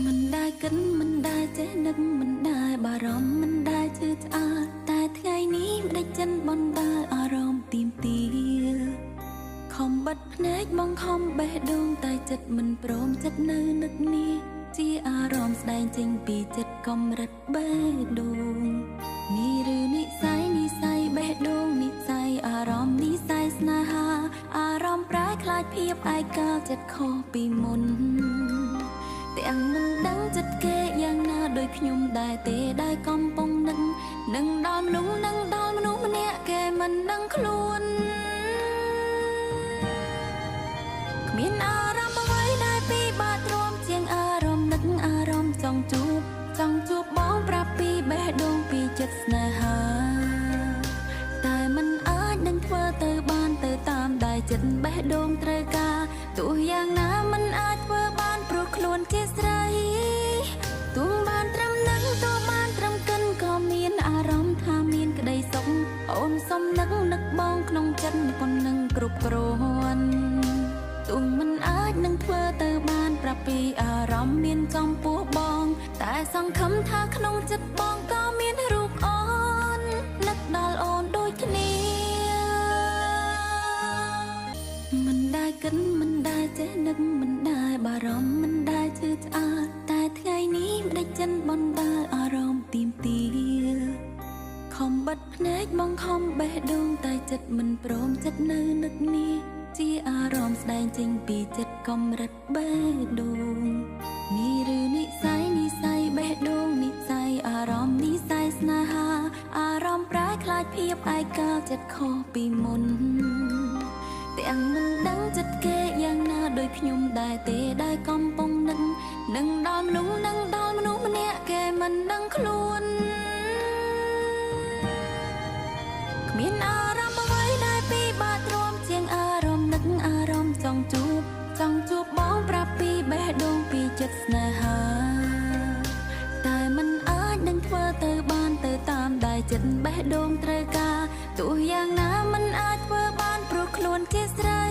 mình đã kính mình đã chế nâng mình đã bà rõm mình đã chữ ta tại ngày ní đã chân bon ta rõm tìm tia không bất nét mong không bể đương tại chất mình prom chất nơi nước nia chia rõm đai chinh bị chất công rất bể đương ni rư ni say bể đương ni say rõm ni say snaha rõm trái khai phiếp ai cao chất khó bị môn tiếng mình đắng chất kê giang na đôi nhung đài tê đai công bông nâng đòn lúng nâng đòn nú mình nhẹ kê mình nâng luôn miền rõm với đai pi ba trôm chiêng rõm nâng rõm trong chup bóng pra pi bể đôn pi chất snaha tại mình ai đừng thơ từ ban từ tam đài chất bể đôn trời ca tụi giang na mình ai thơ ban pro luôn chia sẻ tuông ban trầm nắng to ban trầm cân có miên rõm tha miên cái đầy sống ôn xong nấc bongក្នុងចិត្តប៉ុណ្ណឹងគ្រប់គ្រាន់ទុំមិនអាចនឹងធ្វើទៅបានប្រាប់ពីអារម្មណ៍មានចំពោះបងតែសង្ឃឹមថាក្នុងចិត្តបងក៏មានរូបអូននឹកដល់អូនដូចគ្នាមិនដែលគិតមិនដែលចេះនឹកមិនដែលបារម្ភមិនដែលឈឺឆ្អាលតែថ្ងៃនេះមិនដាច់ចិនបនដែលអារម្មណ៍ទីមទីខំបិទភ្នែកបងខំបេះដូងតែចិត្តមិនព្រមចិត្តនៅនឹកនេះជាអារម្មណ៍ស្ដែងចេញពីចិត្តកំរិតបេះដូងនេះឬនិស័យបេះដូងនិស័យអារម្មណ៍និស័យស្នេហាអារម្មណ៍ប្រែខ្លាចភាពឯកាចិត្តខុសពីមុនទាំងមិនដឹងចិត្តគេយ៉ាងណាដោយខ្ញុំដែរទេដែលកំពុងនឹងដល់មនុស្សនឹងដល់មនុស្សម្នាក់គេមិនដឹងខ្លួនមានអារម្មណ៍អ្វីដែលពីបាត់ទ្រាំជាងអារម្មណ៍នឹកអារម្មណ៍ចង់ជួបបងប្រាប់ពីបេះដូងពីចិត្តស្នេហាតែមិនអាចនឹងធ្វើទៅបានទៅតាមដែលចិត្តបេះដូងត្រូវការទោះយ៉ាងណាមិនអាចធ្វើបានព្រោះខ្លួនជាស្រី